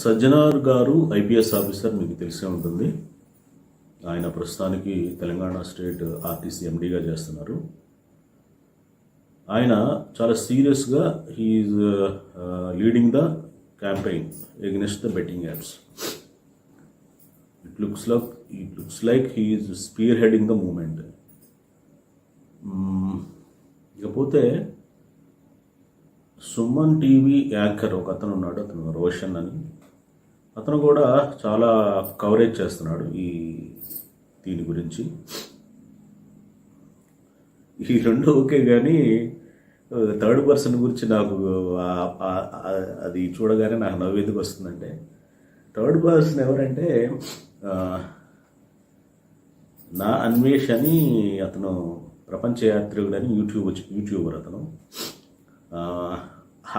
సజ్జనార్ గారు IPS officer మీకు తెలిసే ఉంటుంది. ఆయన ప్రస్తుతానికి తెలంగాణ స్టేట్ ఆర్టీసీ ఎండీగా చేస్తున్నారు. ఆయన చాలా సీరియస్గా he's leading the campaign against the betting apps. It looks like he's spearheading the movement. ఇకపోతే సుమన్ టీవీ యాంకర్ ఒక అతను ఉన్నాడు, అతను రోషన్ అని, అతను కూడా చాలా కవరేజ్ చేస్తున్నాడు దీని గురించి. ఈ రెండు ఓకే, కానీ థర్డ్ పర్సన్ గురించి నాకు అది చూడగానే నాకు నవ్వేందుకు వస్తుందంటే, థర్డ్ పర్సన్ ఎవరంటే నా అన్వేష్ అని, అతను ప్రపంచ యాత్రికుడని యూట్యూబర్ అతను.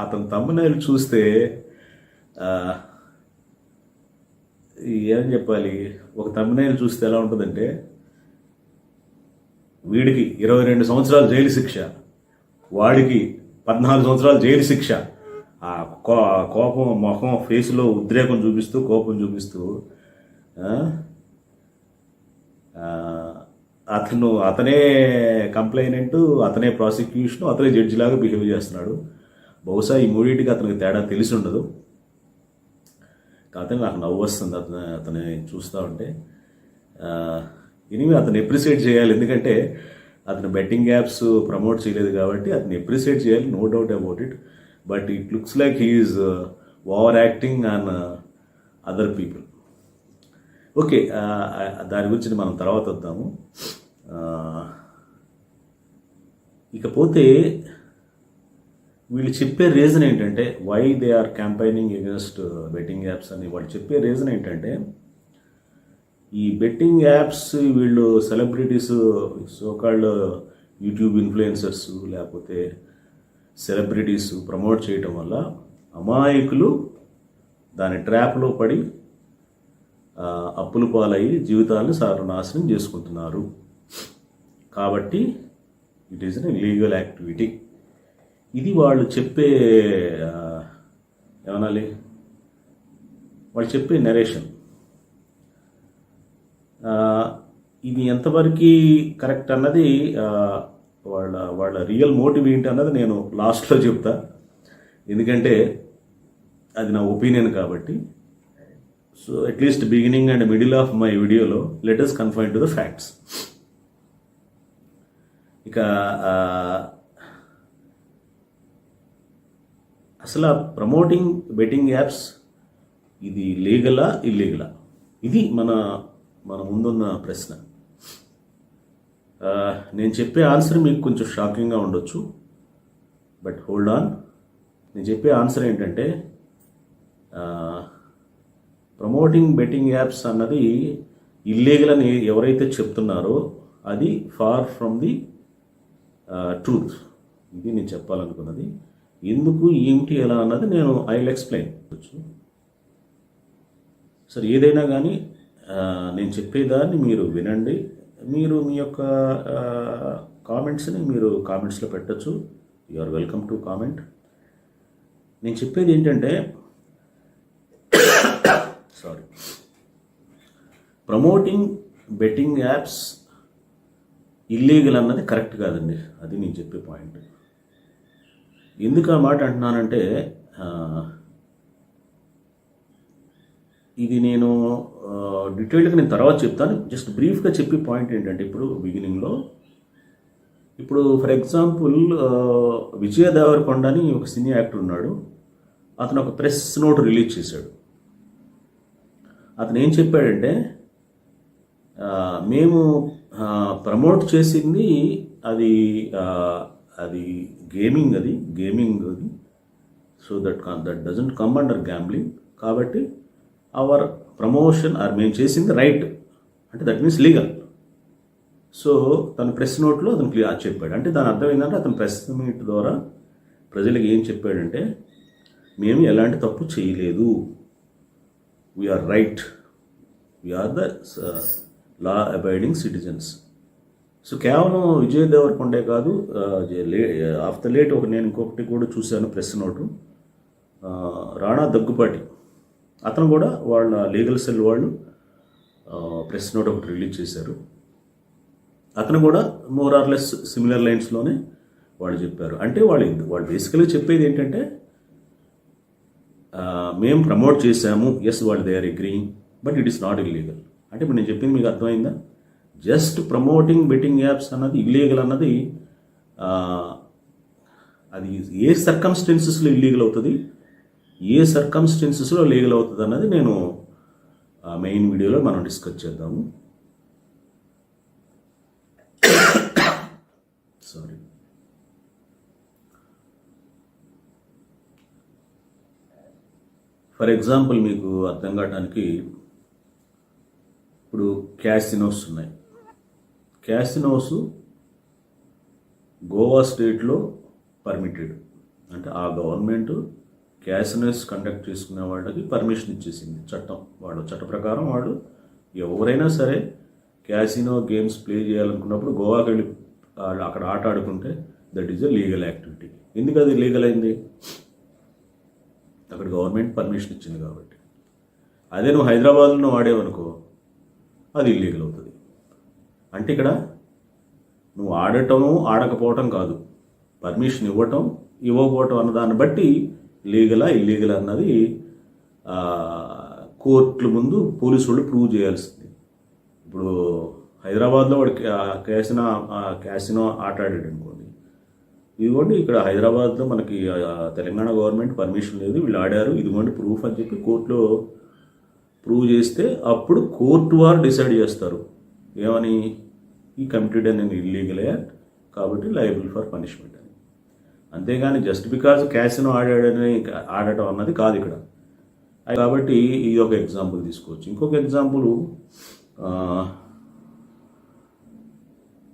అతని తమ్మునేలు చూస్తే ఏం చెప్పాలి, ఒక తమ్మునేలు చూస్తే ఎలా ఉంటుందంటే, వీడికి 22 సంవత్సరాలు జైలు శిక్ష, వాడికి 14 సంవత్సరాలు జైలు శిక్ష. ఆ కోపం మొహం ఫేస్లో ఉద్రేకం చూపిస్తూ, కోపం చూపిస్తూ అతనే కంప్లైనెంట్, అతనే ప్రాసిక్యూషన్, అతనే జడ్జి లాగా బిహేవ్ చేస్తున్నాడు. బహుశా ఈ మూడింటికి అతనికి తేడా తెలిసి ఉండదు. కాకపోతే నాకు నవ్వు వస్తుంది అతని చూస్తూ ఉంటే. ఎనివే అతను ఎప్రిసియేట్ చేయాలి, ఎందుకంటే అతను బెట్టింగ్ యాప్స్ ప్రమోట్ చేయలేదు కాబట్టి అతను ఎప్రిసియేట్ చేయాలి, no doubt about it. But it looks like he's over acting on other people. Okay, దాని గురించి మనం తర్వాత వద్దాము. ఇకపోతే వీళ్ళు చెప్పే రీజన్ ఏంటంటే, why they are campaigning against betting apps అని వాళ్ళు చెప్పే రీజన్ ఏంటంటే, ఈ బెట్టింగ్ యాప్స్ వీళ్ళు సెలబ్రిటీస్, సోకాల్డ్ యూట్యూబ్ ఇన్ఫ్లుయెన్సర్స్ లేకపోతే సెలబ్రిటీస్ ప్రమోట్ చేయటం వల్ల అమాయకులు దాని ట్రాప్లో పడి అప్పులు పాలయ్యి జీవితాలను సర్వనాశనం చేసుకుంటున్నారు. కాబట్టి it is an illegal activity. ఇది వాళ్ళు చెప్పే ఏమనాలి, వాళ్ళు చెప్పే నరేషన్. ఇది ఎంతవరకు కరెక్ట్ అన్నది, వాళ్ళ రియల్ మోటివ్ ఏంటి అన్నది నేను లాస్ట్లో చెప్తా, ఎందుకంటే అది నా ఒపీనియన్ కాబట్టి. So at least beginning and middle of my వీడియోలో let us confine to the facts. ఇక అసలు ప్రమోటింగ్ బెట్టింగ్ యాప్స్ ఇది లీగలా ఇల్లీగలా, ఇది మన ముందున్న ప్రశ్న. నేను చెప్పే ఆన్సర్ మీకు కొంచెం షాకింగ్గా ఉండొచ్చు, బట్ హోల్డ్ ఆన్. నేను చెప్పే ఆన్సర్ ఏంటంటే, ప్రమోటింగ్ బెట్టింగ్ యాప్స్ అన్నది ఇల్లీగల్ అని ఎవరైతే చెప్తున్నారో అది ఫార్ ఫ్రమ్ ది ట్రూత్. ఇది నేను చెప్పాలనుకున్నది. ఎందుకు, ఏమిటి, ఎలా అన్నది ఐ విల్ ఎక్స్ప్లెయిన్. సరే, ఏదైనా కానీ నేను చెప్పేదాన్ని మీరు వినండి. మీరు మీ యొక్క కామెంట్స్ని మీరు కామెంట్స్లో పెట్టచ్చు. You are welcome to comment. నేను చెప్పేది ఏంటంటే, ప్రమోటింగ్ బెట్టింగ్ యాప్స్ ఇల్లీగల్ అన్నది కరెక్ట్ కాదండి. అది నేను చెప్పే పాయింట్. ఎందుకు ఆ మాట అంటున్నానంటే, ఇది నేను డీటెయిల్గా నేను తర్వాత చెప్తాను. జస్ట్ బ్రీఫ్గా చెప్పే పాయింట్ ఏంటంటే, ఇప్పుడు బిగినింగ్లో, ఇప్పుడు ఫర్ ఎగ్జాంపుల్ విజయ్ దేవరకొండ అని ఒక సినీ యాక్టర్ ఉన్నాడు. అతను ఒక ప్రెస్ నోట్ రిలీజ్ చేశాడు. అతను ఏం చెప్పాడంటే, మేము ప్రమోట్ చేసింది అది గేమింగ్ అది so that doesn't come under gambling. కాబట్టి అవర్ ప్రమోషన్ మేము చేసింది రైట్, అంటే దట్ మీన్స్ లీగల్. సో తన ప్రెస్ నోట్లో అతను క్లియర్ చెప్పాడు. అంటే దాని అర్థం ఏంటంటే, అతను ప్రెస్ మీట్ ద్వారా ప్రజలకు ఏం చెప్పాడంటే, మేము ఎలాంటి తప్పు చేయలేదు, we're right, we're the law abiding citizens. So కేవలం విజయ్ దేవరకొండే కాదు, ఆఫ్టర్ లేట్ నేను ఇంకొకటి కూడా చూశాను ప్రెస్ నోటు. రాణా దగ్గుపాటి అతను కూడా వాళ్ళ లీగల్ సెల్ వాళ్ళు ప్రెస్ నోట్ ఒకటి రిలీజ్ చేశారు. అతను కూడా మోర్ ఆర్ లెస్ సిమిలర్ లైన్స్లోనే వాళ్ళు చెప్పారు. అంటే వాళ్ళు బేసికల్గా చెప్పేది ఏంటంటే మేము ప్రమోట్ చేశాము, ఎస్ వాళ్ళు they are agreeing, but it is not illegal. అంటే ఇప్పుడు నేను చెప్పింది మీకు అర్థమైందా? జస్ట్ ప్రమోటింగ్ బెట్టింగ్ యాప్స్ అన్నది ఇల్లీగల్ అన్నది అది ఏ సర్కమ్స్టెన్సెస్లో ఇల్లీగల్ అవుతుంది, ఏ సర్కమ్స్టెన్సెస్లో లీగల్ అవుతుంది అన్నది నేను మెయిన్ వీడియోలో మనం డిస్కస్ చేద్దాము. సారీ. ఫర్ ఎగ్జాంపుల్ మీకు అర్థం కావడానికి ఇప్పుడు క్యాసినోస్ ఉన్నాయి. క్యాసినోస్ గోవా స్టేట్లో పర్మిటెడ్, అంటే ఆ గవర్నమెంట్ క్యాసినోస్ కండక్ట్ చేసుకునే వాళ్ళకి పర్మిషన్ ఇచ్చేసింది చట్టం. చట్ట ప్రకారం వాళ్ళు ఎవరైనా సరే క్యాసినో గేమ్స్ ప్లే చేయాలనుకున్నప్పుడు గోవాకి వెళ్ళి అక్కడ ఆట ఆడుకుంటే that is a legal activity. ఎందుకు అది లీగల్ అయింది? అక్కడ గవర్నమెంట్ పర్మిషన్ ఇచ్చింది కాబట్టి. అదే నువ్వు హైదరాబాద్లో ఆడేవనుకో అది ఇల్లీగల్ అవుతుంది. అంటే ఇక్కడ నువ్వు ఆడటం ఆడకపోవటం కాదు, పర్మిషన్ ఇవ్వటం ఇవ్వకపోవటం అన్న దాన్ని బట్టి లీగలా ఇల్లీగల్ అన్నది కోర్టుల ముందు పోలీసు వాళ్ళు ప్రూవ్ చేయాల్సింది. ఇప్పుడు హైదరాబాద్లో వాడు క్యాసినో ఆట ఆడాడు అనుకోండి, ఇదిగోండి ఇక్కడ హైదరాబాద్లో మనకి తెలంగాణ గవర్నమెంట్ పర్మిషన్ లేదు, వీళ్ళు ఆడారు, ఇదిగోండి ప్రూఫ్ అని చెప్పి కోర్టులో ప్రూవ్ చేస్తే అప్పుడు కోర్టు వారు డిసైడ్ చేస్తారు ఏమని, ఈ కమిటెడ్ అనే ఇల్లీగల్ యాక్ట్ కాబట్టి లయబుల్ ఫర్ పనిష్మెంట్ అని. అంతేగాని జస్ట్ బికాజ్ క్యాసినో ఆడటం అన్నది కాదు ఇక్కడ. కాబట్టి ఇది ఒక ఎగ్జాంపుల్ తీసుకోవచ్చు. ఇంకొక ఎగ్జాంపుల్,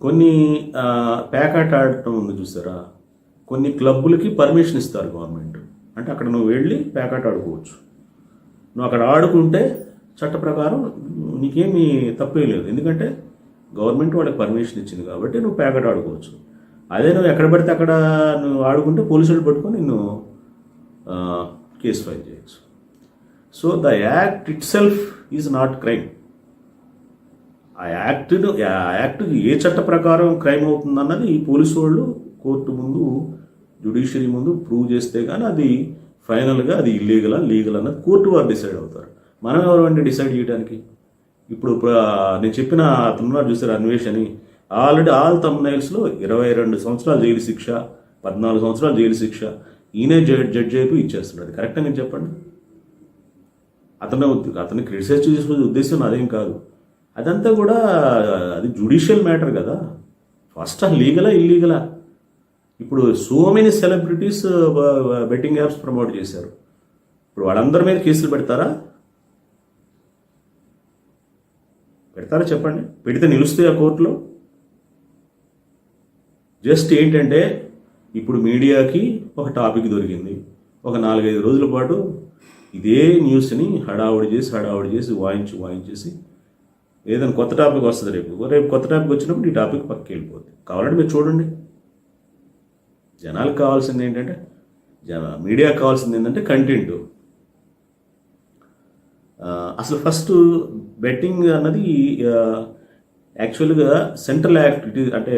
కొన్ని ప్యాకెట్ ఆడటం ఉంది చూసారా, కొన్ని క్లబ్బులకి పర్మిషన్ ఇస్తారు గవర్నమెంట్. అంటే అక్కడ నువ్వు వెళ్ళి ప్యాకెట్ ఆడుకోవచ్చు. నువ్వు అక్కడ ఆడుకుంటే చట్ట ప్రకారం నీకేమీ తప్పే లేదు, ఎందుకంటే గవర్నమెంట్ వాళ్ళకి పర్మిషన్ ఇచ్చింది కాబట్టి నువ్వు ప్యాకెట్ ఆడుకోవచ్చు. అదే నువ్వు ఎక్కడ పడితే అక్కడ నువ్వు ఆడుకుంటే పోలీసులు పట్టుకొని నిన్ను కేసు ఫైల్ చేయొచ్చు. So the act it self is not crime. ఆ యాక్ట్ ఏ చట్ట ప్రకారం క్రైమ్ అవుతుందన్నది ఈ పోలీసు వాళ్ళు కోర్టు ముందు జ్యుడిషియరీ ముందు ప్రూవ్ చేస్తే కానీ అది ఫైనల్గా అది ఇల్లీగలా లీగల్ అన్నది కోర్టు వారు డిసైడ్ అవుతారు. మనం ఎవరంటే డిసైడ్ చేయడానికి? ఇప్పుడు నేను చెప్పిన అతను చూసారు అన్వేష్ అని, ఆల్రెడీ ఆల్ తమ్నైల్స్లో 22 సంవత్సరాలు జైలు శిక్ష, 14 సంవత్సరాలు జైలు శిక్ష ఈయనే జడ్జి అయిపోయి ఇచ్చేస్తున్నాడు. అది కరెక్ట్గా నేను చెప్పండి? అతన్ని క్రిటిసైజ్ చేసే ఉద్దేశం అదేం కాదు. అదంతా కూడా అది జ్యుడిషియల్ మ్యాటర్ కదా. ఫస్ట్ లీగలా ఇల్లీగలా? ఇప్పుడు so many celebrities betting apps promote చేశారు. ఇప్పుడు వాళ్ళందరి మీద కేసులు పెడతారా చెప్పండి? పెడితే నిలుస్తాయి ఆ కోర్టులో? జస్ట్ ఏంటంటే ఇప్పుడు మీడియాకి ఒక టాపిక్ దొరికింది, ఒక 4-5 రోజుల పాటు ఇదే న్యూస్ని హడావుడి చేసి వాయించేసి ఏదైనా కొత్త టాపిక్ వస్తుంది, రేపు కొత్త టాపిక్ వచ్చినప్పుడు ఈ టాపిక్ పక్కకి వెళ్ళిపోతుంది. కావాలంటే మీరు చూడండి. జనాలకు కావాల్సింది ఏంటంటే, మీడియాకి కావాల్సింది ఏంటంటే కంటెంట్. అసలు ఫస్ట్ బెట్టింగ్ అన్నది యాక్చువల్గా సెంట్రల్ యాక్ట్ అంటే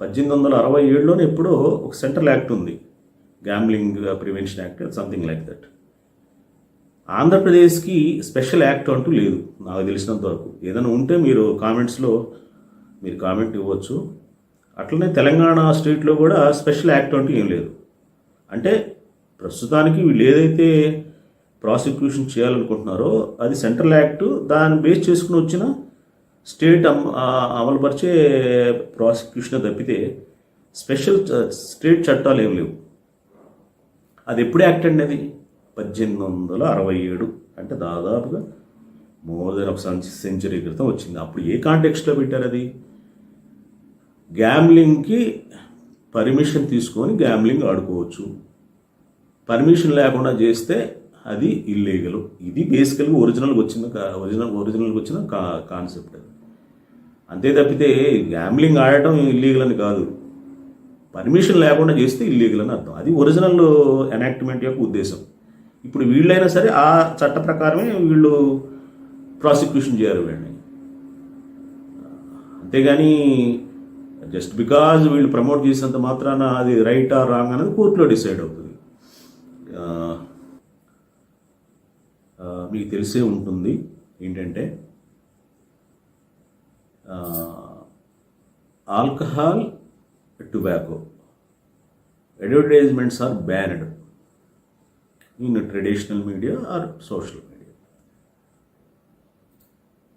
1867లోనే ఎప్పుడో ఒక సెంట్రల్ యాక్ట్ ఉంది, gambling prevention act, something like that. ఆంధ్రప్రదేశ్కి స్పెషల్ యాక్ట్ అంటూ లేదు నాకు తెలిసినంత వరకు. ఏదైనా ఉంటే మీరు కామెంట్స్లో మీరు కామెంట్ ఇవ్వచ్చు. అట్లనే తెలంగాణ స్టేట్లో కూడా స్పెషల్ యాక్ట్ అంటూ ఏం లేదు. అంటే ప్రస్తుతానికి వీళ్ళు ఏదైతే ప్రాసిక్యూషన్ చేయాలనుకుంటున్నారో అది సెంట్రల్ యాక్ట్, దాన్ని బేస్ చేసుకుని వచ్చిన స్టేట్ అమలుపరిచే ప్రాసిక్యూషన్ తప్పితే స్పెషల్ స్టేట్ చట్టాలు ఏం లేవు. అది ఎప్పుడు యాక్ట్ అండి? అది 1867, అంటే దాదాపుగా మోర్ దెన్ ఒక సెంచరీ క్రితం వచ్చింది. అప్పుడు ఏ కాంటెక్స్ట్లో పెట్టారు? అది గ్యాంబ్లింగ్కి పర్మిషన్ తీసుకొని గ్యాంబ్లింగ్ ఆడుకోవచ్చు, పర్మిషన్ లేకుండా చేస్తే అది ఇల్లీగల్. ఇది బేసికల్గా ఒరిజినల్గా వచ్చిన కాన్సెప్ట్. అది అంతే తప్పితే గ్యాంబ్లింగ్ ఆడటం ఇల్లీగల్ అని కాదు, పర్మిషన్ లేకుండా చేస్తే ఇల్లీగల్ అని అర్థం. అది ఒరిజినల్ ఎనాక్ట్మెంట్ యొక్క ఉద్దేశం. ఇప్పుడు వీళ్ళైనా సరే ఆ చట్ట ప్రకారమే వీళ్ళు ప్రాసిక్యూషన్ చేయాలి వీళ్ళని. అంతేగాని జస్ట్ బికాజ్ వీళ్ళు ప్రమోట్ చేసినంత మాత్రాన అది రైట్ ఆర్ రాంగ్ అనేది కోర్టులో డిసైడ్ అవుతుంది. మీకు తెలిసే ఉంటుంది ఏంటంటే alcohol, tobacco advertisements are banned in traditional media or social media.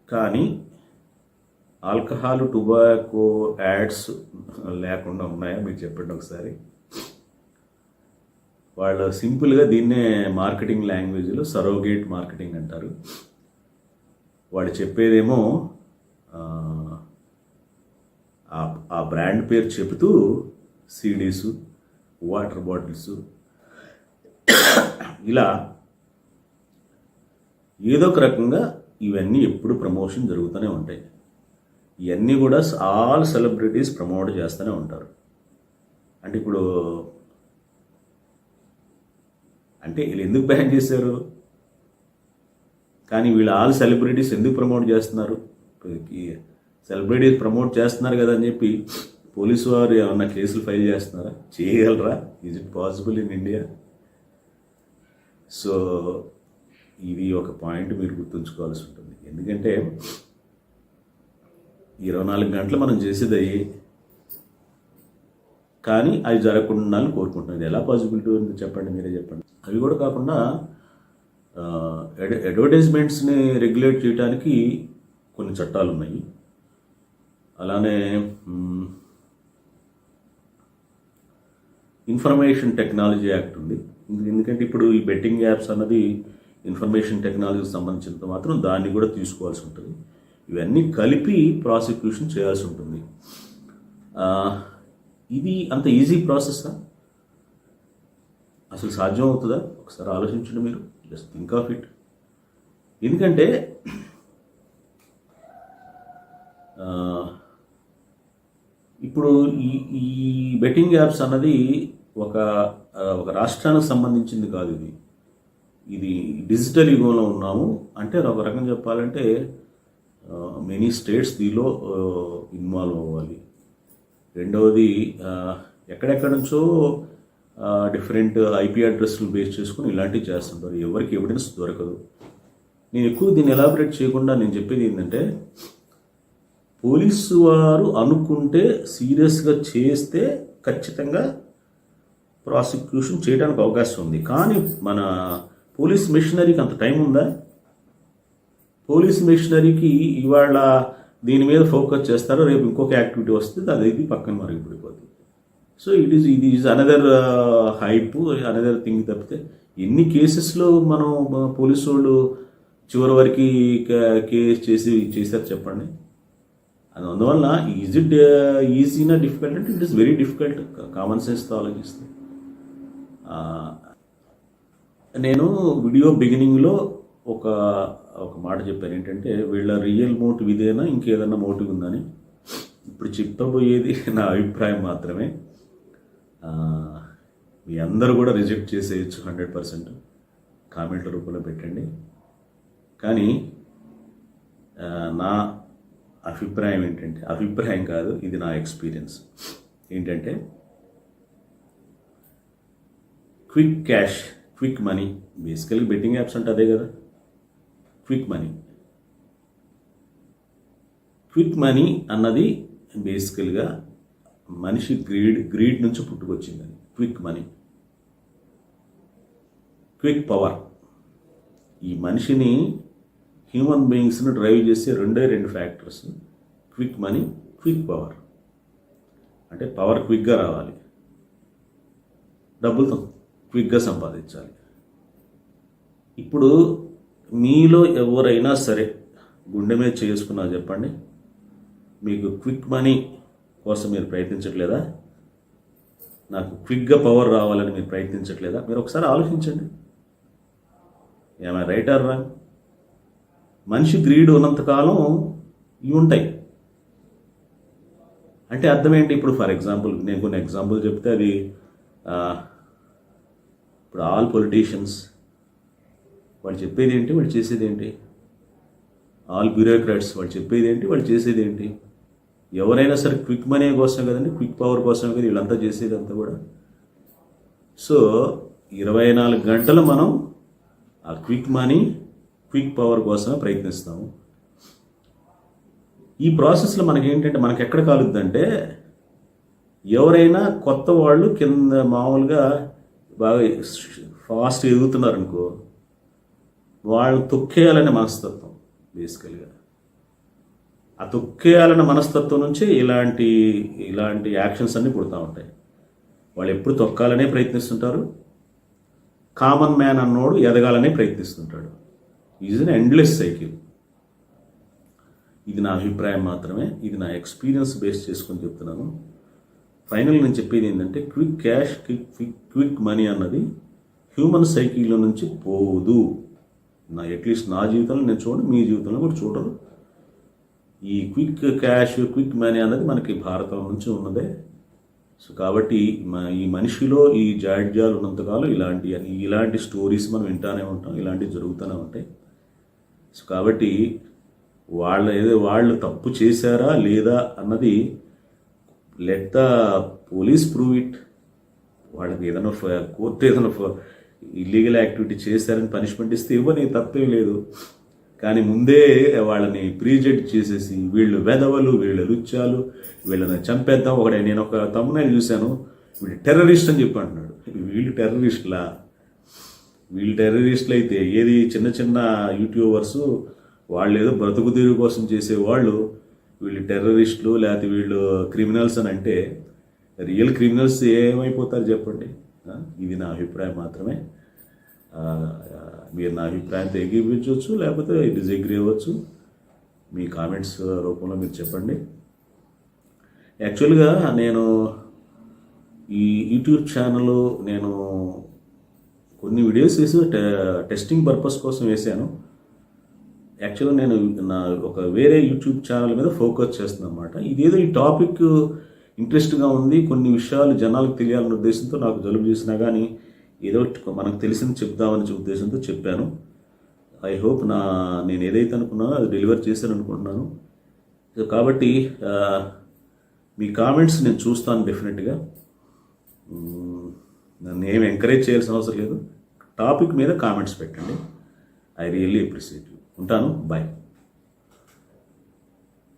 కానీ ఆల్కహాల్, టొబాకో యాడ్స్ లేకుండా ఉన్నాయా మీరు చెప్పండి ఒకసారి. వాళ్ళు సింపుల్గా దీన్నే మార్కెటింగ్ లాంగ్వేజ్లో సరోగేట్ మార్కెటింగ్ అంటారు. వాళ్ళు చెప్పేదేమో ఆ బ్రాండ్ పేరు చెబుతూ సీడీసు, వాటర్ బాటిల్స్ ఇలా ఏదో ఒక రకంగా ఇవన్నీ ఎప్పుడు ప్రమోషన్ జరుగుతూనే ఉంటాయి. ఇవన్నీ కూడా ఆల్ సెలబ్రిటీస్ ప్రమోట్ చేస్తూనే ఉంటారు. అంటే ఇప్పుడు అంటే వీళ్ళు ఎందుకు బ్యాన్ చేశారు, కానీ వీళ్ళు ఆల్ సెలబ్రిటీస్ ఎందుకు ప్రమోట్ చేస్తున్నారు? సెలబ్రిటీస్ ప్రమోట్ చేస్తున్నారు కదా అని చెప్పి పోలీసు వారు ఏమన్నా కేసులు ఫైల్ చేస్తున్నారా? చేయగలరా? Is it possible in India? So ఇది ఒక పాయింట్ మీరు గుర్తుంచుకోవాల్సి ఉంటుంది. ఎందుకంటే 24 గంటలు మనం చేసేది అయ్యి, కానీ అది జరగకుండా కోరుకుంటున్నాం. ఇది ఎలా పాసిబిలిటీ ఉంది చెప్పండి, మీరే చెప్పండి. అవి కూడా కాకుండా అడ్వర్టైజ్మెంట్స్ని రెగ్యులేట్ చేయడానికి కొన్ని చట్టాలు ఉన్నాయి. అలానే ఇన్ఫర్మేషన్ టెక్నాలజీ యాక్ట్ ఉంది. ఎందుకంటే ఇప్పుడు ఈ బెట్టింగ్ యాప్స్ అన్నది ఇన్ఫర్మేషన్ టెక్నాలజీకి సంబంధించినంత మాత్రం దాన్ని కూడా తీసుకోవాల్సి ఉంటుంది. ఇవన్నీ కలిపి ప్రాసిక్యూషన్ చేయాల్సి ఉంటుంది. ఇది అంత ఈజీ ప్రాసెస్సా? అసలు సాధ్యం అవుతుందా? ఒకసారి ఆలోచించండి మీరు. Just think of it. ఎందుకంటే ఇప్పుడు ఈ బెట్టింగ్ యాప్స్ అన్నది ఒక రాష్ట్రానికి సంబంధించింది కాదు. ఇది డిజిటల్ యుగంలో ఉన్నాము. అంటే ఒక రకం చెప్పాలంటే మెనీ స్టేట్స్ దీనిలో ఇన్వాల్వ్ అవ్వాలి. రెండవది ఎక్కడెక్కడి నుంచో డిఫరెంట్ ఐపీ అడ్రస్లు బేస్ చేసుకుని ఇలాంటివి చేస్తుంటారు. ఎవరికి ఎవిడెన్స్ దొరకదు. నేను ఎక్కువ దీన్ని ఎలాబరేట్ చేయకుండా నేను చెప్పేది ఏంటంటే, పోలీసు వారు అనుకుంటే సీరియస్గా చేస్తే ఖచ్చితంగా ప్రాసిక్యూషన్ చేయడానికి అవకాశం ఉంది. కానీ మన పోలీస్ మిషనరీకి అంత టైం ఉందా? పోలీస్ మిషనరీకి ఇవాళ దీని మీద ఫోకస్ చేస్తారు, రేపు ఇంకొక యాక్టివిటీ వస్తుంది, అది ఇది పక్కన మరుగుపడిపోతుంది. సో ఇది is another hype, another thing తప్పితే ఎన్ని కేసెస్లో మనం పోలీసు వాళ్ళు చివరి వరకు కేసు చేశారు చెప్పండి. అందువల్ల ఈజ్ ఇట్ ఈజీనా డిఫికల్ట్ అంటే it is very difficult common సెన్స్తో ఆలోచిస్తే. నేను వీడియో బిగినింగ్లో ఒక మాట చెప్పాను ఏంటంటే, వీళ్ళ రియల్ మోటివ్ ఇదేనా ఇంకేదన్నా మోటివ్ ఉందని. ఇప్పుడు చెప్పబోయేది నా అభిప్రాయం మాత్రమే. మీ అందరూ కూడా రిజెక్ట్ చేసేయచ్చు 100%, కామెంట్ల రూపంలో పెట్టండి. కానీ నా అభిప్రాయం ఏంటంటే, అభిప్రాయం కాదు, ఇది నా ఎక్స్పీరియన్స్ ఏంటంటే, క్విక్ క్యాష్, క్విక్ మనీ, బేసికల్గా బెట్టింగ్ యాప్స్ అంటే అదే కదా, క్విక్ మనీ అన్నది బేసికల్గా మనిషి గ్రీడ్ నుంచి పుట్టుకొచ్చింది. Quick money, quick power. ఈ మనిషిని, హ్యూమన్ బీయింగ్స్ని డ్రైవ్ చేసే రెండు factors, quick money, quick power. అంటే పవర్ క్విక్గా రావాలి, డబ్బులతో క్విక్గా సంపాదించాలి. ఇప్పుడు మీలో ఎవరైనా సరే గుండె మీద చేసుకున్నా చెప్పండి, మీకు క్విక్ మనీ కోసం మీరు ప్రయత్నించట్లేదా? నాకు క్విక్గా పవర్ రావాలని మీరు ప్రయత్నించట్లేదా? మీరు ఒకసారి ఆలోచించండి. ఏమైనా రైట్ ఆర్ రాంగ్? మనిషి గ్రీడ్ ఉన్నంతకాలం ఇవి ఉంటాయి. అంటే అర్థం ఏంటి? ఇప్పుడు ఫర్ ఎగ్జాంపుల్ నేను కొన్ని ఎగ్జాంపుల్ చెప్తే అది ఇప్పుడు ఆల్ పొలిటీషియన్స్ వాళ్ళు చెప్పేది ఏంటి, వాళ్ళు చేసేది ఏంటి? ఆల్ బ్యూరోక్రాట్స్ వాళ్ళు చెప్పేది ఏంటి, వాళ్ళు చేసేది ఏంటి? ఎవరైనా సరే క్విక్ మనీ కోసం కదండి, క్విక్ పవర్ కోసం కదా వీళ్ళంతా చేసేది అంతా కూడా. సో 24 గంటలు మనం ఆ క్విక్ మనీ, క్విక్ పవర్ కోసమే ప్రయత్నిస్తాము. ఈ ప్రాసెస్లో మనకి ఏంటంటే, మనకి ఎక్కడ కాలుద్దంటే, ఎవరైనా కొత్త వాళ్ళు కింద మామూలుగా బాగా ఫాస్ట్ ఎదుగుతున్నారు అనుకో, వాళ్ళు తొక్కేయాలనే మనస్తత్వం బేసికల్గా. ఆ తొక్కేయాలనే మనస్తత్వం నుంచి ఇలాంటి యాక్షన్స్ అన్నీ పుడుతూ ఉంటాయి. వాళ్ళు ఎప్పుడు తొక్కాలనే ప్రయత్నిస్తుంటారు. కామన్ మ్యాన్ అన్నోడు ఎదగాలనే ప్రయత్నిస్తుంటాడు. Is an endless cycle. ఇది నా అభిప్రాయం మాత్రమే, ఇది నా ఎక్స్పీరియన్స్ బేస్ చేసుకొని చెప్తున్నాను. ఫైనల్ నేను చెప్పేది ఏంటంటే, క్విక్ క్యాష్, క్విక్ మనీ అన్నది హ్యూమన్ సైకిల్లో నుంచి పోదు. అట్లీస్ట్ నా జీవితంలో నేను చూడండి, మీ జీవితంలో కూడా చూడరు. ఈ క్విక్ క్యాష్, క్విక్ మనీ అన్నది మనకి భారతం నుంచి ఉన్నదే. సో కాబట్టి ఈ మనిషిలో ఈ జాడ్యాలు ఉన్నంతకాలం ఇలాంటి స్టోరీస్ మనం వింటానే ఉంటాం, ఇలాంటివి జరుగుతూనే ఉంటాయి. సో కాబట్టి వాళ్ళు తప్పు చేశారా లేదా అన్నది let the police prove it. వాళ్ళకి ఏదైనా కోర్టు ఏదైనా ఇల్లీగల్ యాక్టివిటీ చేశారని పనిష్మెంట్ ఇస్తే ఇవ్వని తప్పేం లేదు. కానీ ముందే వాళ్ళని ప్రీజడ్జ్ చేసేసి వీళ్ళు వెధవలు, వీళ్ళు లుచ్చాలు, వీళ్ళని చంపేద్దాం. నేను ఒక తమ్మునేలు చూశాను, వీళ్ళు టెర్రరిస్ట్ అని చెప్పి అంటున్నాడు. వీళ్ళు టెర్రరిస్టులు అయితే ఏది చిన్న చిన్న యూట్యూబర్సు వాళ్ళు ఏదో బ్రతుకు తీరు కోసం చేసేవాళ్ళు వీళ్ళు టెర్రరిస్టులు లేకపోతే వీళ్ళు క్రిమినల్స్ అని అంటే, రియల్ క్రిమినల్స్ ఏమైపోతారు చెప్పండి? ఇది నా అభిప్రాయం మాత్రమే. మీరు నా అభిప్రాయంతో ఏకీభవించవచ్చు, లేకపోతే డిజగ్రీ అవ్వచ్చు. మీ కామెంట్స్ రూపంలో మీరు చెప్పండి. యాక్చువల్గా నేను ఈ యూట్యూబ్ ఛానల్ నేను కొన్ని వీడియోస్ వేసి టెస్టింగ్ పర్పస్ కోసం వేసాను. యాక్చువల్గా నేను ఒక వేరే యూట్యూబ్ ఛానల్ మీద ఫోకస్ చేస్తున్నాను అనమాట. ఇదేదో ఈ టాపిక్ ఇంట్రెస్ట్గా ఉంది, కొన్ని విషయాలు జనాలకు తెలియాలనే ఉద్దేశంతో నాకు జలుబు చేసినా కానీ ఏదో మనకు తెలిసింది చెప్దామనే ఉద్దేశంతో చెప్పాను. ఐ హోప్ నేను ఏదైతే అనుకున్నానో అది డెలివర్ చేశాను అనుకుంటున్నాను. కాబట్టి మీ కామెంట్స్ నేను చూస్తాను డెఫినెట్గా. నన్ను ఏమి ఎంకరేజ్ చేయాల్సిన అవసరం లేదు. టాపిక్ మీద కామెంట్స్ పెట్టండి. I really appreciate you. ఉంటాను. బాయ్.